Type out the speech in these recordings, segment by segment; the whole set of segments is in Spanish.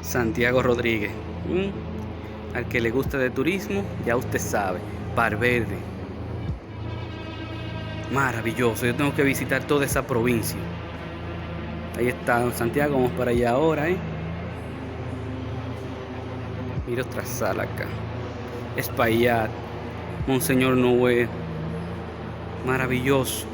Santiago Rodríguez. Al que le gusta de turismo, ya usted sabe, Valverde. Maravilloso, yo tengo que visitar toda esa provincia. Ahí está Santiago, vamos para allá ahora, Mira otra sala acá. Espaillat, Monseñor Noé. Maravilloso.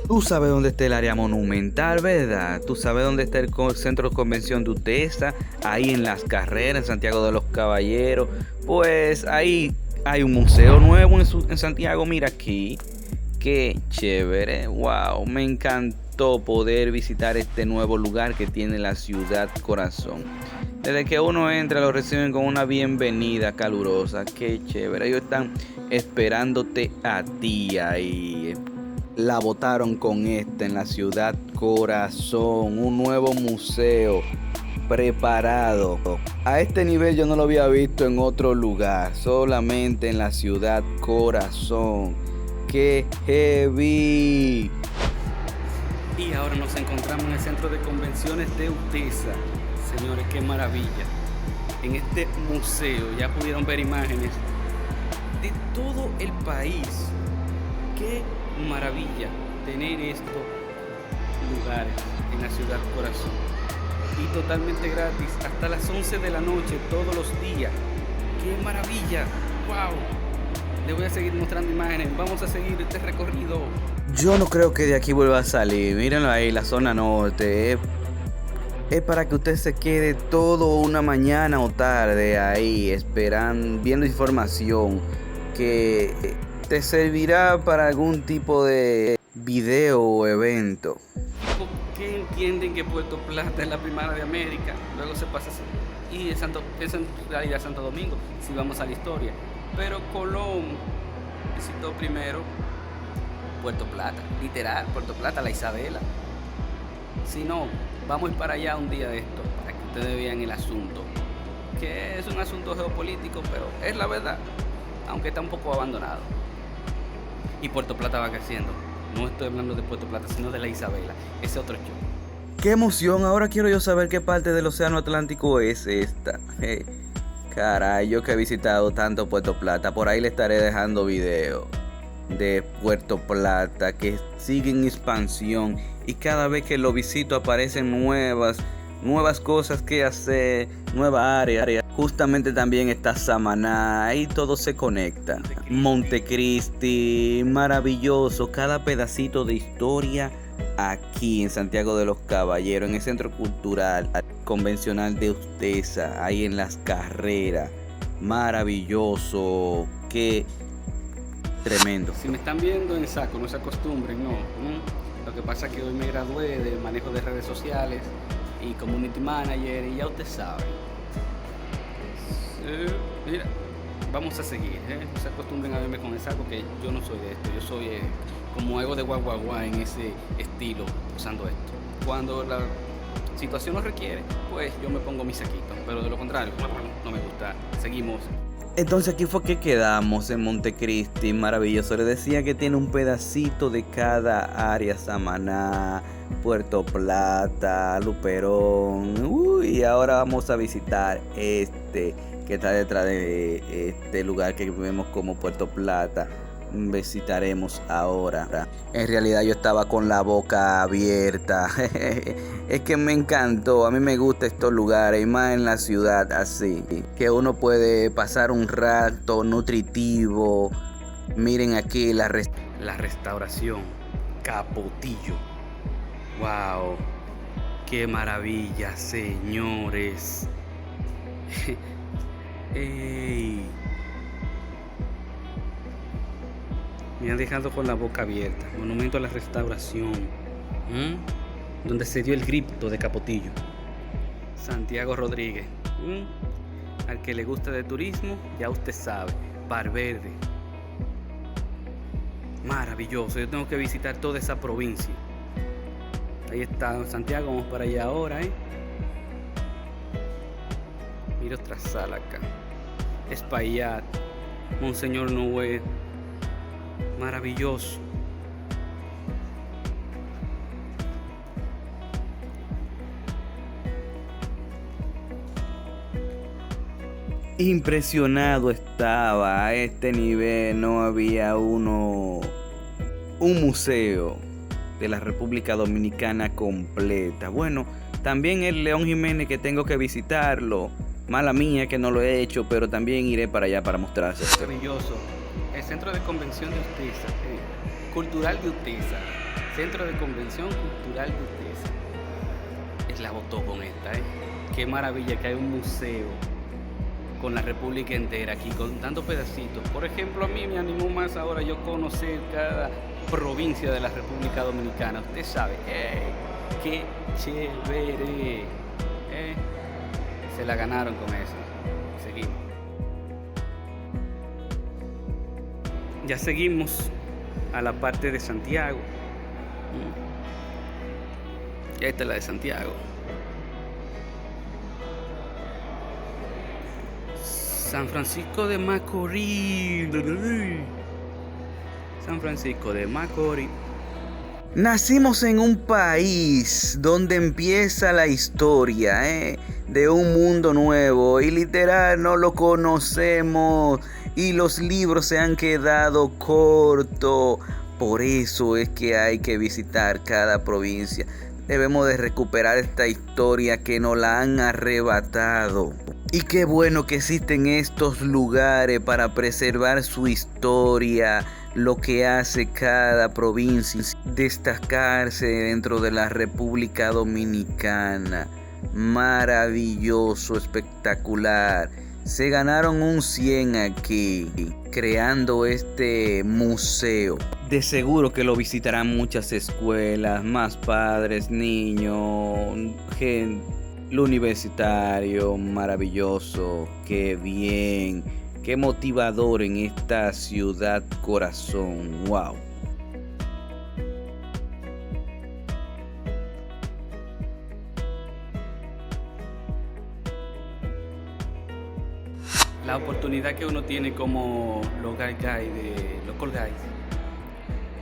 Tú sabes dónde está el área monumental, ¿verdad? Tú sabes dónde está el centro de convención de UTESA, ahí en Las Carreras, en Santiago de los Caballeros. Pues ahí hay un museo nuevo en Santiago, mira aquí. Qué chévere, wow, me encantó poder visitar este nuevo lugar que tiene la ciudad corazón. Desde que uno entra lo reciben con una bienvenida calurosa, qué chévere. Ellos están esperándote a ti ahí. La botaron con en la ciudad corazón, un nuevo museo preparado. A este nivel yo no lo había visto en otro lugar, solamente en la ciudad corazón. ¡Qué heavy! Y ahora nos encontramos en el centro de convenciones de UTESA. Señores, qué maravilla. En este museo ya pudieron ver imágenes de todo el país. ¡Qué maravilla tener estos lugares en la ciudad corazón! Y totalmente gratis hasta las 11 de la noche todos los días. ¡Qué maravilla! ¡Wow! Les voy a seguir mostrando imágenes. Vamos a seguir este recorrido. Yo no creo que de aquí vuelva a salir. Mírenlo ahí, la zona norte. Es para que usted se quede todo una mañana o tarde ahí esperando, viendo información que te servirá para algún tipo de video o evento. ¿Por qué entienden que Puerto Plata es la primera de América? Luego se pasa y es en realidad Santo Domingo, si vamos a la historia. Pero Colón visitó primero Puerto Plata, literal, Puerto Plata, la Isabela. Si no, vamos a ir para allá un día de esto, para que ustedes vean el asunto, que es un asunto geopolítico, pero es la verdad, aunque está un poco abandonado. Y Puerto Plata va creciendo. No estoy hablando de Puerto Plata, sino de la Isabela. Ese otro show. ¡Qué emoción! Ahora quiero yo saber qué parte del océano Atlántico es esta. Caray, yo que he visitado tanto Puerto Plata, por ahí le estaré dejando video de Puerto Plata que sigue en expansión y cada vez que lo visito aparecen nuevas cosas que hacer, nueva área. Justamente también está Samaná, ahí todo se conecta. Montecristi, maravilloso, cada pedacito de historia aquí en Santiago de los Caballeros, en el Centro Cultural Convencional de UTESA, ahí en Las Carreras. Maravilloso, qué tremendo. Si me están viendo en saco, no se acostumbren, no. Lo que pasa es que hoy me gradué de manejo de redes sociales y community manager y ya usted sabe. Mira, vamos a seguir, no se acostumbren a verme con el saco, que yo no soy de esto, yo soy como algo de guaguaguá en ese estilo, usando esto. Cuando la situación lo requiere, pues yo me pongo mi saquito, pero de lo contrario, no me gusta. Seguimos. Entonces aquí fue que quedamos en Montecristi, maravilloso. Les decía que tiene un pedacito de cada área: Samaná, Puerto Plata, Luperón. Y ahora vamos a visitar que está detrás de este lugar que vemos como Puerto Plata. Visitaremos ahora. En realidad yo estaba con la boca abierta. Es que me encantó. A mí me gustan estos lugares, y más en la ciudad así, que uno puede pasar un rato nutritivo. Miren aquí la restauración Capotillo. Wow, qué maravilla, señores. Ey. Me han dejado con la boca abierta. Monumento a la restauración, donde se dio el grito de Capotillo. Santiago Rodríguez. Al que le gusta de turismo, ya usted sabe, Valverde. Maravilloso, yo tengo que visitar toda esa provincia. Ahí está Santiago, vamos para allá ahora, Mira otra sala acá. Espaillat, Monseñor Noé. Maravilloso. Impresionado estaba. A este nivel no había un museo de la República Dominicana completa. Bueno, también el León Jiménez, que tengo que visitarlo. Mala mía que no lo he hecho, pero también iré para allá para mostrarse. Maravilloso. El Centro de Convención de Utesa, Cultural de Utesa. Centro de Convención Cultural de Utesa. Es la botó con esta, Qué maravilla que hay un museo con la República entera aquí, contando pedacitos. Por ejemplo, a mí me animó más ahora yo conocer cada provincia de la República Dominicana. Usted sabe, qué chévere. Se la ganaron con eso. Seguimos. Ya seguimos a la parte de Santiago. Esta es la de Santiago. San Francisco de Macorís. San Francisco de Macorís. Nacimos en un país donde empieza la historia de un mundo nuevo y literal no lo conocemos y los libros se han quedado cortos. Por eso es que hay que visitar cada provincia. Debemos de recuperar esta historia que nos la han arrebatado. Y qué bueno que existen estos lugares para preservar su historia, lo que hace cada provincia destacarse dentro de la República Dominicana. Maravilloso, espectacular. Se ganaron un 100 aquí, creando este museo. De seguro que lo visitarán muchas escuelas, más padres, niños, gente. Lo universitario, maravilloso, qué bien, qué motivador en esta ciudad corazón, wow. La oportunidad que uno tiene como local guide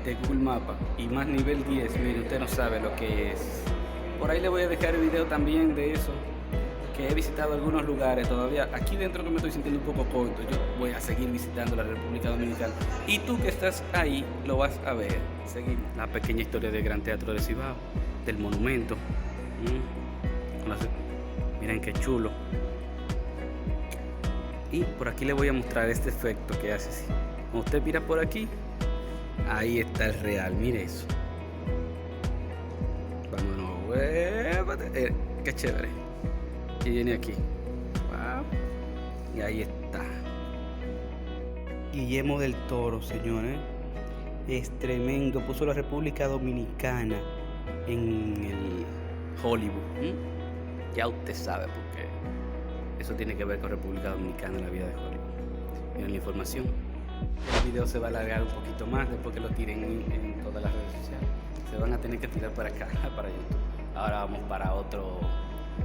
de Google Maps y más nivel 10, mire, usted no sabe lo que es. Por ahí le voy a dejar el video también de eso, que he visitado algunos lugares todavía. Aquí dentro que me estoy sintiendo un poco corto, yo voy a seguir visitando la República Dominicana. Y tú que estás ahí, lo vas a ver. Seguimos. La pequeña historia del Gran Teatro de Cibao, del monumento. Miren qué chulo. Y por aquí le voy a mostrar este efecto que hace así. Cuando usted mira por aquí, ahí está el real, mire eso. Vámonos. Qué chévere. Y viene aquí. Y ahí está. Guillermo del Toro, señores. Es tremendo. Puso la República Dominicana en el Hollywood. Ya usted sabe por qué. Eso tiene que ver con República Dominicana en la vida de Hollywood. Miren la información. El video se va a alargar un poquito más después que lo tiren en todas las redes sociales. Se van a tener que tirar para acá, para YouTube. Ahora vamos para otro.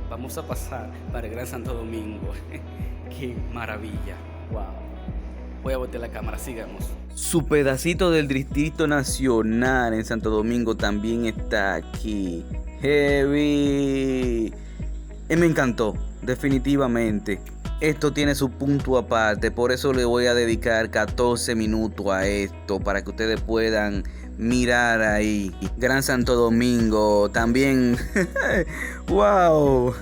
Vamos a pasar para el Gran Santo Domingo. ¡Qué maravilla! ¡Wow! Voy a voltear la cámara, sigamos. Su pedacito del Distrito Nacional en Santo Domingo también está aquí. ¡Heavy! Me encantó, definitivamente. Esto tiene su punto aparte, por eso le voy a dedicar 14 minutos a esto, para que ustedes puedan mirar ahí. Gran Santo Domingo también. ¡Wow!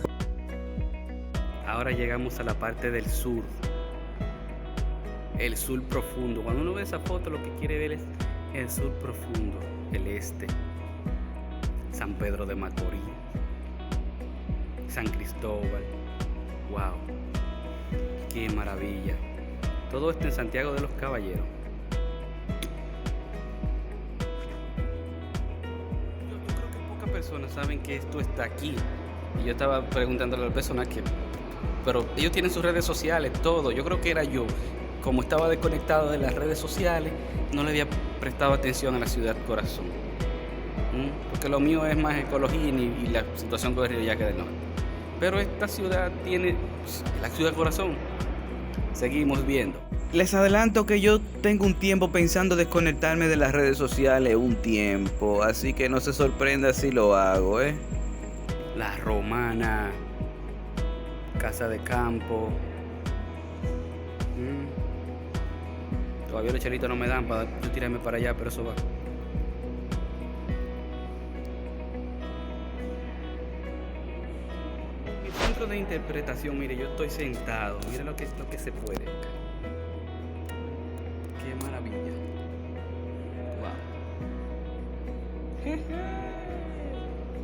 Ahora llegamos a la parte del sur. El sur profundo. Cuando uno ve esa foto, lo que quiere ver es el sur profundo, el este. San Pedro de Macorís, San Cristóbal. ¡Wow! ¡Qué maravilla! Todo esto en Santiago de los Caballeros. Yo creo que pocas personas saben que esto está aquí. Y yo estaba preguntándole a la persona pero ellos tienen sus redes sociales, todo. Yo creo que era yo. Como estaba desconectado de las redes sociales, no le había prestado atención a la ciudad corazón. Porque lo mío es más ecología y la situación con el Río Yaque del Norte. Pero esta ciudad tiene la ciudad corazón. Seguimos viendo. Les adelanto que yo tengo un tiempo pensando desconectarme de las redes sociales, un tiempo, así que no se sorprenda si lo hago, ¿eh? La Romana, Casa de Campo. Todavía los chelitos no me dan para yo tirarme para allá, pero eso va. Mi centro de interpretación, mire, yo estoy sentado, mire lo que se puede. Qué maravilla. Wow.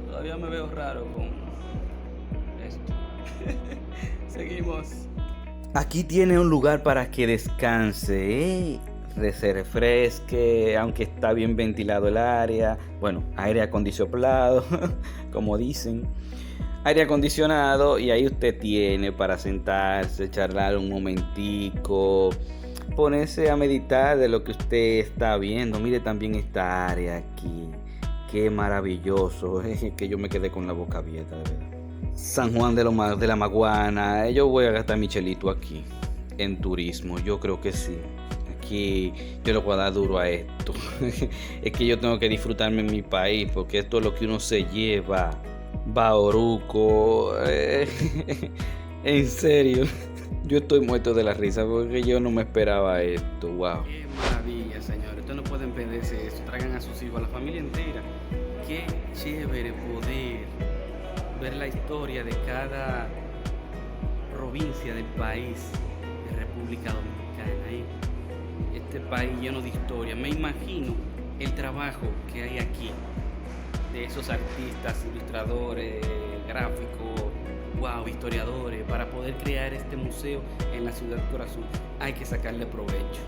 Todavía me veo raro con esto. Seguimos. Aquí tiene un lugar para que descanse, se refresque, aunque está bien ventilado el área. Bueno, aire acondicionado, como dicen. Aire acondicionado, y ahí usted tiene para sentarse, charlar un momentico, ponerse a meditar de lo que usted está viendo. Mire también esta área aquí. Qué maravilloso. Que yo me quedé con la boca abierta, de verdad. San Juan de la Maguana. Yo voy a gastar mi chelito aquí en turismo. Yo creo que sí. Aquí yo le voy a dar duro a esto. Es que yo tengo que disfrutarme en mi país, porque esto es lo que uno se lleva. Bauruco. En serio. Yo estoy muerto de la risa porque yo no me esperaba esto. Wow. Qué maravilla, señores. Ustedes no pueden perderse esto. Traigan a sus hijos, a la familia entera. Qué chévere poder ver la historia de cada provincia del país de República Dominicana. Este país lleno de historia. Me imagino el trabajo que hay aquí de esos artistas, ilustradores, gráficos, wow, historiadores, para poder crear este museo en la ciudad corazón. Hay que sacarle provecho.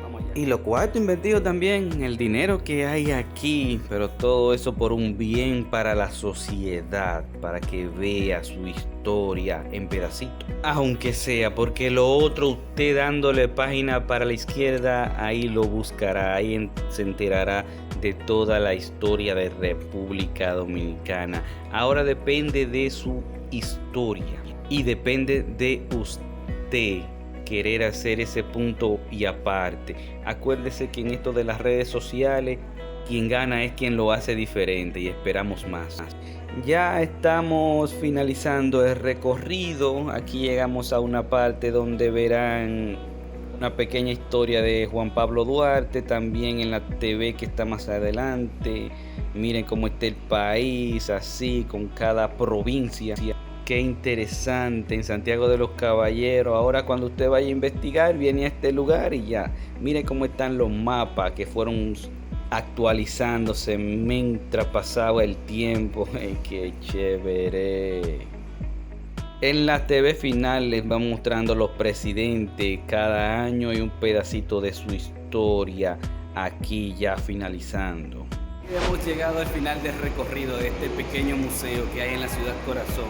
Vamos allá. Y lo cuarto invertido también, el dinero que hay aquí, pero todo eso por un bien para la sociedad, para que vea su historia en pedacitos. Aunque sea, porque lo otro, usted dándole página para la izquierda, ahí lo buscará, ahí se enterará de toda la historia de República Dominicana. Ahora depende de su historia y depende de usted querer hacer ese punto y aparte. Acuérdese que en esto de las redes sociales, quien gana es quien lo hace diferente, y esperamos más. Ya estamos finalizando el recorrido. Aquí llegamos a una parte donde verán una pequeña historia de Juan Pablo Duarte, también en la TV que está más adelante. Miren cómo está el país, así con cada provincia. Qué interesante, en Santiago de los Caballeros. Ahora cuando usted vaya a investigar, viene a este lugar y ya. Miren cómo están los mapas que fueron actualizándose mientras pasaba el tiempo. Qué chévere. En la TV final les van mostrando los presidentes cada año y un pedacito de su historia, aquí ya finalizando. Hemos llegado al final del recorrido de este pequeño museo que hay en la ciudad corazón.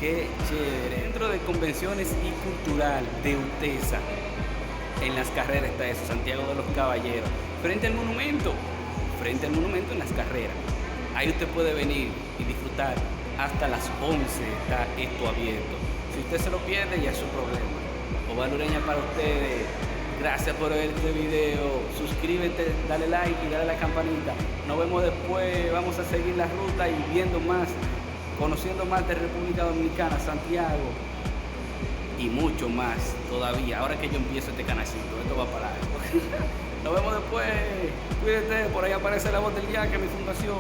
Qué chévere. Centro de Convenciones y Cultural de UTESA. En las carreras está eso, Santiago de los Caballeros. Frente al monumento en las carreras. Ahí usted puede venir y disfrutar. Hasta las 11 está esto abierto. Si usted se lo pierde, ya es su problema. Ovalureña para ustedes. Gracias por ver este video. Suscríbete, dale like y dale a la campanita. Nos vemos después. Vamos a seguir la ruta y viendo más, conociendo más de República Dominicana, Santiago y mucho más todavía. Ahora que yo empiezo este canalcito, esto va para largo. Nos vemos después. Cuídate, por ahí aparece La Voz del Yaque, mi fundación.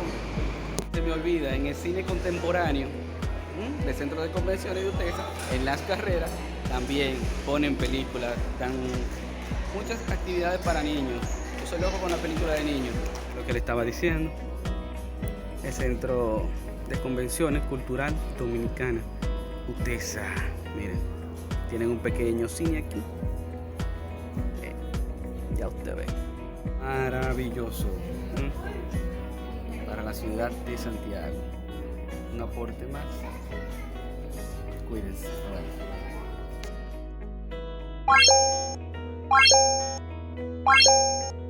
Se me olvida, en el cine contemporáneo del Centro de Convenciones de UTESA, en las carreras, también ponen películas, dan muchas actividades para niños. Yo soy loco con la película de niños. Lo que le estaba diciendo, el Centro de Convenciones Cultural Dominicana, UTESA. Miren, tienen un pequeño cine aquí. Ya usted ve. Maravilloso. Para la ciudad de Santiago. Un aporte más. Cuídense. Bye.